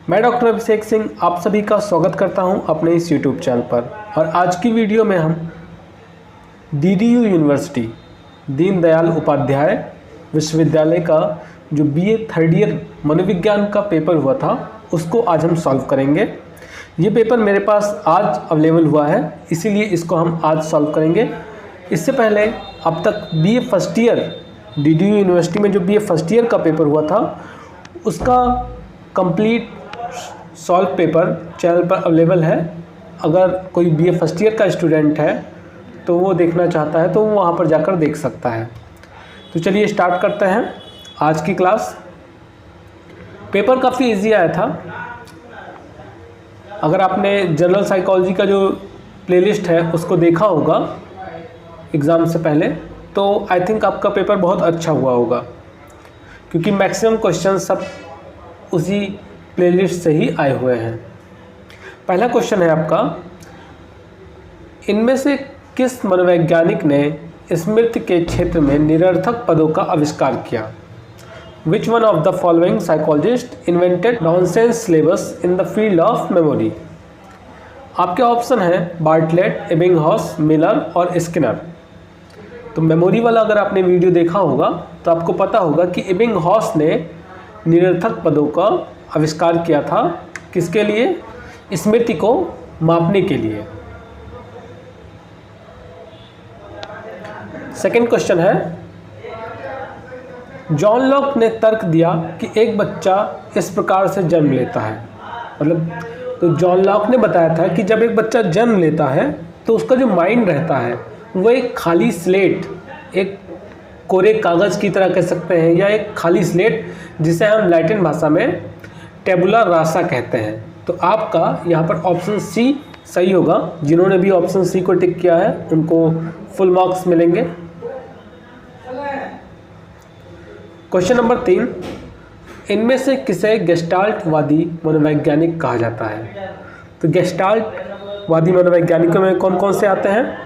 मैं डॉक्टर अभिषेक सिंह आप सभी का स्वागत करता हूं अपने इस यूट्यूब चैनल पर। और आज की वीडियो में हम DDU यूनिवर्सिटी दीनदयाल उपाध्याय विश्वविद्यालय का जो BA थर्ड ईयर मनोविज्ञान का पेपर हुआ था उसको आज हम सॉल्व करेंगे। ये पेपर मेरे पास आज अवेलेबल हुआ है, इसीलिए इसको हम आज सॉल्व करेंगे। इससे पहले अब तक BA first year DDU university में जो BA फर्स्ट ईयर का पेपर हुआ था उसका कंप्लीट सॉल्व पेपर चैनल पर अवेलेबल है। अगर कोई BA फर्स्ट ईयर का स्टूडेंट है तो वो देखना चाहता है तो वो वहाँ पर जाकर देख सकता है। तो चलिए स्टार्ट करते हैं आज की क्लास। पेपर काफ़ी इजी आया था। अगर आपने जनरल साइकोलॉजी का जो प्लेलिस्ट है उसको देखा होगा एग्ज़ाम से पहले तो आई थिंक आपका पेपर बहुत अच्छा हुआ होगा, क्योंकि मैक्सिमम क्वेश्चन सब उसी प्लेलिस्ट से ही आए हुए हैं। पहला क्वेश्चन है आपका, इनमें से किस मनोवैज्ञानिक ने स्मृति के क्षेत्र में निरर्थक पदों का आविष्कार किया? विच one of the following psychologist invented nonsense syllabus in the field of memory? आपके ऑप्शन हैं बार्टलेट, एबिंगहॉस, मिलर और स्किनर। तो मेमोरी वाला अगर आपने वीडियो देखा होगा तो आपको पता होगा कि एबिंगहॉस ने निरर्थक पदों का आविष्कार किया था। किसके लिए? स्मृति को मापने के लिए। सेकंड क्वेश्चन है, जॉन लॉक ने तर्क दिया कि एक बच्चा इस प्रकार से जन्म लेता है। तो जॉन लॉक ने बताया था कि जब एक बच्चा जन्म लेता है तो उसका जो माइंड रहता है वो एक खाली स्लेट, एक कोरे कागज़ की तरह कह सकते हैं, या एक खाली स्लेट जिसे हम लैटिन भाषा में टेबुला रासा कहते हैं। तो आपका यहाँ पर ऑप्शन सी सही होगा। जिन्होंने भी ऑप्शन सी को टिक किया है उनको फुल मार्क्स मिलेंगे। क्वेश्चन नंबर 3, इनमें से किसे गेस्टाल्टवादी मनोवैज्ञानिक कहा जाता है? तो गेस्टाल्टवादी मनोवैज्ञानिकों में कौन कौन से आते हैं?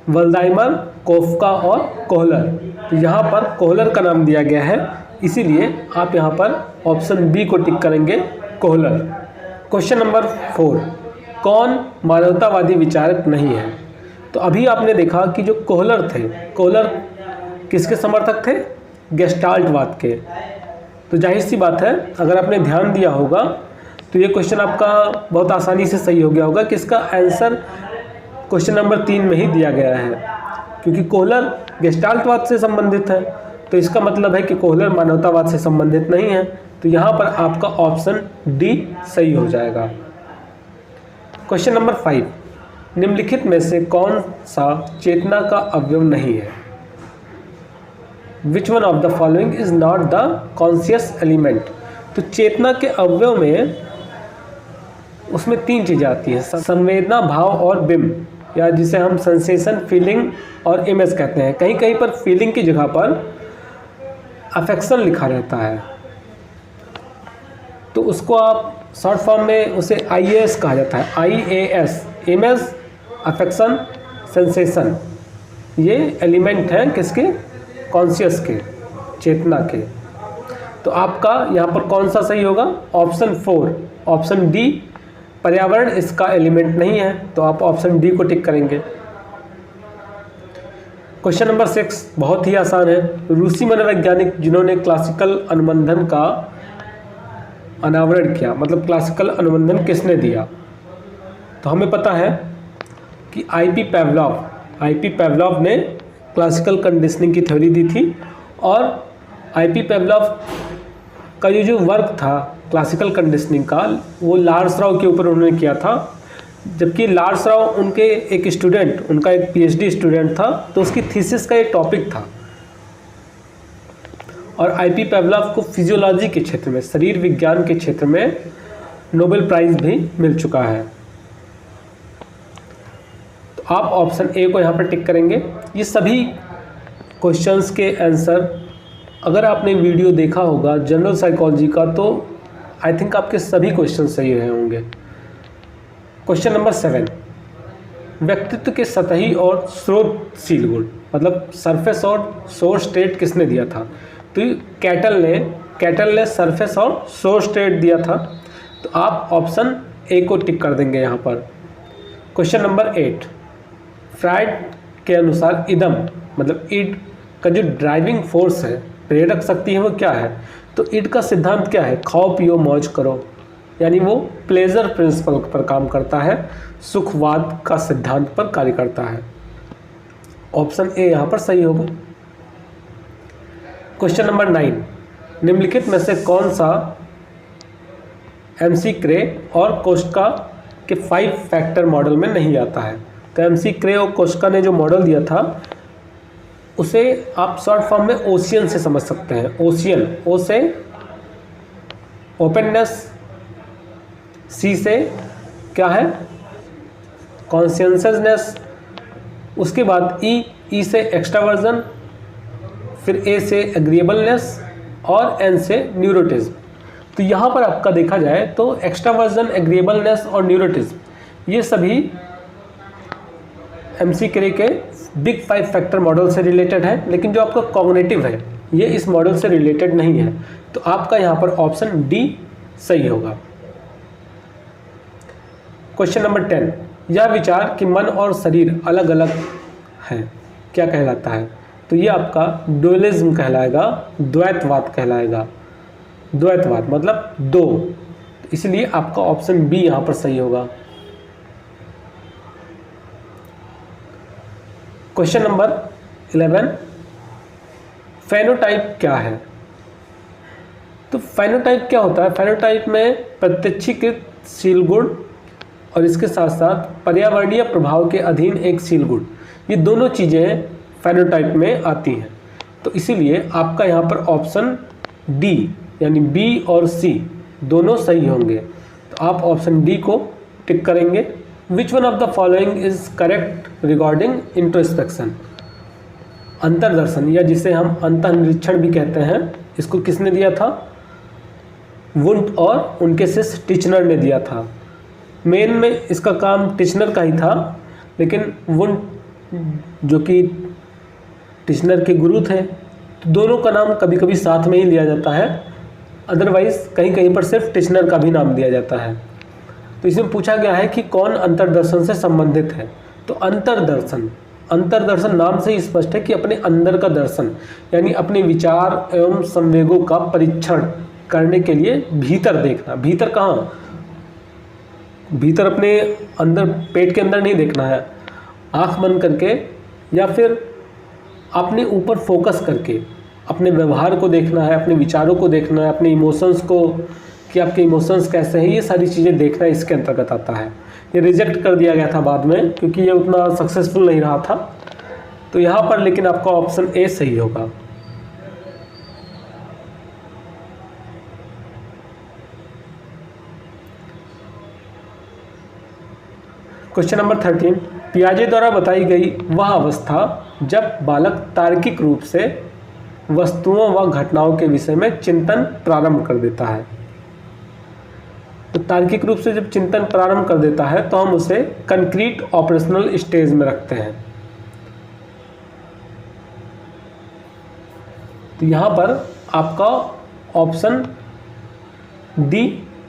वल्दाइमर, कोफका और कोहलर। तो यहाँ पर कोहलर का नाम दिया गया है, इसीलिए आप यहाँ पर ऑप्शन बी को टिक करेंगे, कोहलर। क्वेश्चन नंबर 4, कौन मानवतावादी विचारक नहीं है? तो अभी आपने देखा कि जो कोहलर थे, कोहलर किसके समर्थक थे? गेस्टाल्टवाद के। तो जाहिर सी बात है, अगर आपने ध्यान दिया होगा तो ये क्वेश्चन आपका बहुत आसानी से सही हो गया होगा कि इसका आंसर क्वेश्चन नंबर 3 में ही दिया गया है, क्योंकि कोहलर गेस्टाल्टवाद से संबंधित है। तो इसका मतलब है कि कोहलर मानवतावाद से संबंधित नहीं है। तो यहाँ पर आपका ऑप्शन डी सही हो जाएगा। क्वेश्चन नंबर 5, निम्नलिखित में से कौन सा चेतना का अवयव नहीं है? विच one of the following is not the conscious element? तो चेतना के अवयव में उसमें 3 चीज़ें आती हैं, संवेदना, भाव और बिंब, या जिसे हम सेंसेशन, फीलिंग और इमेज कहते हैं। कहीं कहीं पर फीलिंग की जगह पर अफेक्शन लिखा रहता है, तो उसको आप शॉर्ट फॉर्म में उसे IAS कहा जाता है। IAS, image, affection, sensation. ये एलिमेंट हैं किसके? कॉन्शियस के, चेतना के। तो आपका यहाँ पर कौन सा सही होगा? ऑप्शन 4, ऑप्शन डी, पर्यावरण इसका एलिमेंट नहीं है। तो आप ऑप्शन डी को टिक करेंगे। क्वेश्चन नंबर 6 बहुत ही आसान है। रूसी मनोवैज्ञानिक जिन्होंने क्लासिकल अनुबंधन का अनावरण किया, मतलब क्लासिकल अनुबंधन किसने दिया? तो हमें पता है कि IP पेवलॉव ने क्लासिकल कंडीशनिंग की थ्योरी दी थी। और IP पेवलॉव का जो वर्क था क्लासिकल कंडीशनिंग का, वो लार्स राव के ऊपर उन्होंने किया था। जबकि लार्स राव उनके एक स्टूडेंट, उनका एक PhD स्टूडेंट था, तो उसकी थीसिस का ये टॉपिक था। और IP पेवलॉव को फिजियोलॉजी के क्षेत्र में, शरीर विज्ञान के क्षेत्र में नोबेल प्राइज़ भी मिल चुका है। तो आप ऑप्शन ए को यहाँ पर टिक करेंगे। ये सभी क्वेश्चंस के आंसर अगर आपने वीडियो देखा होगा जनरल साइकोलॉजी का तो आई थिंक आपके सभी क्वेश्चन सही रहे होंगे। क्वेश्चन नंबर 7, व्यक्तित्व के सतही और स्रोतशील गुण, मतलब सरफेस और सोर्स स्टेट किसने दिया था? तो कैटल ने कैटललेस सरफेस और शो स्टेट दिया था, तो आप ऑप्शन ए को टिक कर देंगे यहाँ पर। क्वेश्चन नंबर 8, फ्राइड के अनुसार इदम मतलब ईड का जो ड्राइविंग फोर्स है, प्रेरक शक्ति है, वो क्या है? तो ईड का सिद्धांत क्या है? खाओ पियो मौज करो, यानी वो प्लेजर प्रिंसिपल पर काम करता है, सुखवाद का सिद्धांत पर कार्य करता है। ऑप्शन ए यहाँ पर सही होगा। क्वेश्चन नंबर 9, निम्नलिखित में से कौन सा एमसी क्रे और कोस्का के 5 फैक्टर मॉडल में नहीं आता है? तो एमसी क्रे और कोस्का ने जो मॉडल दिया था उसे आप शॉर्ट फॉर्म में ओशियन से समझ सकते हैं। ओशियन, ओ से ओपननेस, सी से क्या है? कॉन्शियसनेस, उसके बाद ई से एक्स्ट्रावर्जन, फिर ए से एग्रीएबलनेस और एन से न्यूरोटिज्म। तो यहाँ पर आपका देखा जाए तो एक्स्ट्रावर्जन, एग्रीएबलनेस और न्यूरोटिज्म ये सभी एमसी क्रे के बिग 5 फैक्टर मॉडल से रिलेटेड है, लेकिन जो आपका कॉग्निटिव है ये इस मॉडल से रिलेटेड नहीं है। तो आपका यहाँ पर ऑप्शन डी सही होगा। क्वेश्चन नंबर 10, यह विचार कि मन और शरीर अलग अलग है क्या कहलाता है? तो ये आपका डुअलिज्म कहलाएगा, द्वैतवाद कहलाएगा। द्वैतवाद मतलब दो, तो इसलिए आपका ऑप्शन बी यहाँ पर सही होगा। क्वेश्चन नंबर 11, फेनोटाइप क्या है? तो फेनोटाइप क्या होता है? फेनोटाइप में प्रत्यक्षीकृत शील गुण और इसके साथ साथ पर्यावरणीय प्रभाव के अधीन एक शील गुण, ये दोनों चीज़ें फेनोटाइप में आती हैं। तो इसीलिए आपका यहाँ पर ऑप्शन डी यानी बी और सी दोनों सही होंगे। तो आप ऑप्शन डी को टिक करेंगे। Which one of the following is correct regarding introspection? अंतर्दर्शन या जिसे हम अंतर्निरीक्षण भी कहते हैं, इसको किसने दिया था? वुंट और उनके शिष्य टिचनर ने दिया था। मेन में इसका काम टिचनर का ही था, लेकिन वुंट जो कि टिचनर के गुरु थे, तो दोनों का नाम कभी कभी साथ में ही लिया जाता है, अदरवाइज कहीं कहीं पर सिर्फ टिचनर का भी नाम दिया जाता है। तो इसमें पूछा गया है कि कौन अंतर्दर्शन से संबंधित है? तो अंतर्दर्शन, अंतर्दर्शन नाम से ही स्पष्ट है कि अपने अंदर का दर्शन, यानी अपने विचार एवं संवेगों का परीक्षण करने के लिए भीतर देखना। भीतर कहाँ? भीतर अपने अंदर, पेट के अंदर नहीं देखना है, आँख बंद करके या फिर अपने ऊपर फोकस करके अपने व्यवहार को देखना है, अपने विचारों को देखना है, अपने इमोशंस को, कि आपके इमोशंस कैसे हैं, ये सारी चीज़ें देखना इसके अंतर्गत आता है। ये रिजेक्ट कर दिया गया था बाद में क्योंकि ये उतना सक्सेसफुल नहीं रहा था। तो यहाँ पर लेकिन आपका ऑप्शन ए सही होगा। क्वेश्चन नंबर 13, पियाजे द्वारा बताई गई वह अवस्था जब बालक तार्किक रूप से वस्तुओं व घटनाओं के विषय में चिंतन प्रारंभ कर देता है। तो तार्किक रूप से जब चिंतन प्रारंभ कर देता है तो हम उसे कंक्रीट ऑपरेशनल स्टेज में रखते हैं। तो यहाँ पर आपका ऑप्शन डी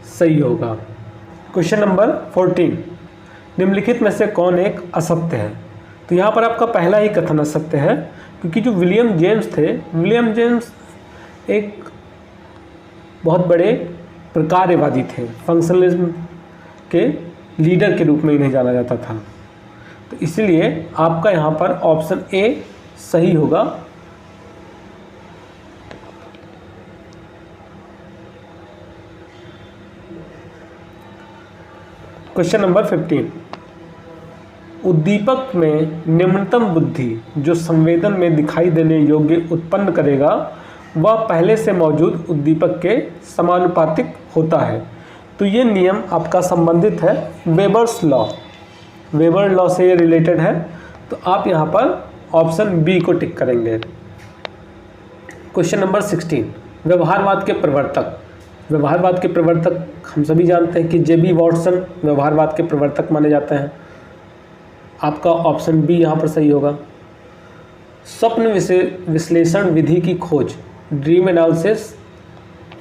सही होगा। क्वेश्चन नंबर 14, निम्नलिखित में से कौन एक असत्य है? तो यहाँ पर आपका पहला ही कथन असत्य है, क्योंकि जो विलियम जेम्स थे, विलियम जेम्स एक बहुत बड़े प्रकार्यवादी थे, फंक्शनलिज्म के लीडर के रूप में इन्हें जाना जाता था। तो इसलिए आपका यहाँ पर ऑप्शन ए सही होगा। क्वेश्चन नंबर 15, उद्दीपक में निम्नतम बुद्धि जो संवेदन में दिखाई देने योग्य उत्पन्न करेगा वह पहले से मौजूद उद्दीपक के समानुपातिक होता है। तो ये नियम आपका संबंधित है वेबर्स लॉ, वेबर लॉ से ये रिलेटेड है। तो आप यहाँ पर ऑप्शन बी को टिक करेंगे। क्वेश्चन नंबर 16, व्यवहारवाद के प्रवर्तक। व्यवहारवाद के प्रवर्तक हम सभी जानते हैं कि जे.बी. वॉटसन व्यवहारवाद के प्रवर्तक माने जाते हैं। आपका ऑप्शन बी यहाँ पर सही होगा। स्वप्न विश्लेषण विधि की खोज, ड्रीम एनालिसिस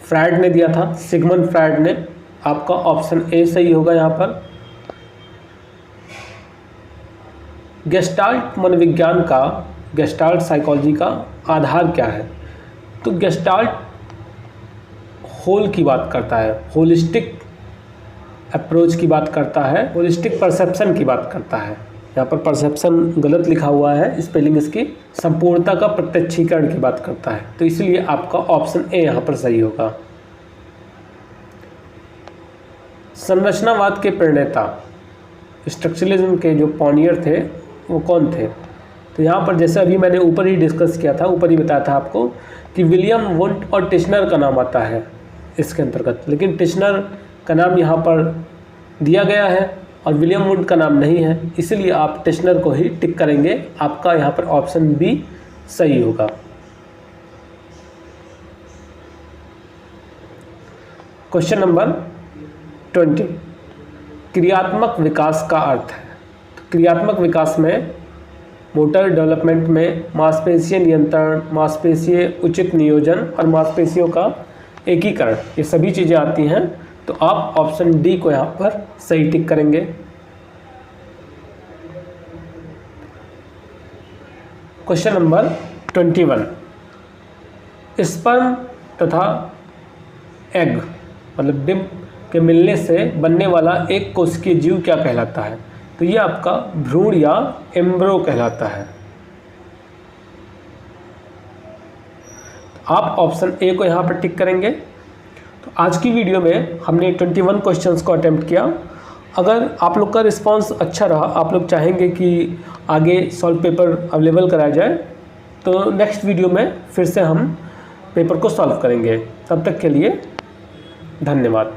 फ्रायड ने दिया था, सिगमंड फ्रायड ने। आपका ऑप्शन ए सही होगा यहाँ पर। गेस्टाल्ट मनोविज्ञान का, गेस्टाल्ट साइकोलॉजी का आधार क्या है? तो गेस्टाल्ट होल की बात करता है, होलिस्टिक अप्रोच की बात करता है, होलिस्टिक परसेप्शन की बात करता है। यहाँ पर परसेप्शन गलत लिखा हुआ है, स्पेलिंग इसकी। संपूर्णता का प्रत्यक्षीकरण की बात करता है, तो इसलिए आपका ऑप्शन ए यहाँ पर सही होगा। संरचनावाद के प्रणेता, स्ट्रक्चरलिज्म के जो पॉनियर थे वो कौन थे? तो यहाँ पर जैसे अभी मैंने ऊपर ही डिस्कस किया था, ऊपर ही बताया था आपको कि विलियम वुंट और टिश्नर का नाम आता है इसके अंतर्गत, लेकिन टिश्नर का नाम यहाँ पर दिया गया है और विलियम वुंट का नाम नहीं है, इसलिए आप टिश्नर को ही टिक करेंगे। आपका यहाँ पर ऑप्शन बी सही होगा। क्वेश्चन नंबर 20, क्रियात्मक विकास का अर्थ है। तो क्रियात्मक विकास में मोटर डेवलपमेंट में मांसपेशीय नियंत्रण, मांसपेशीय उचित नियोजन और मांसपेशियों का एकीकरण, ये सभी चीज़ें आती हैं। तो आप ऑप्शन डी को यहाँ पर सही टिक करेंगे। क्वेश्चन नंबर 21, स्पर्म तथा एग मतलब डिम्ब के मिलने से बनने वाला एक कोशिकीय जीव क्या कहलाता है? तो ये आपका भ्रूण या एम्ब्रो कहलाता है। आप ऑप्शन ए को यहाँ पर टिक करेंगे। तो आज की वीडियो में हमने 21 क्वेश्चंस को अटेम्प्ट किया। अगर आप लोग का रिस्पांस अच्छा रहा, आप लोग चाहेंगे कि आगे सॉल्व पेपर अवेलेबल कराया जाए, तो नेक्स्ट वीडियो में फिर से हम पेपर को सॉल्व करेंगे। तब तक के लिए धन्यवाद।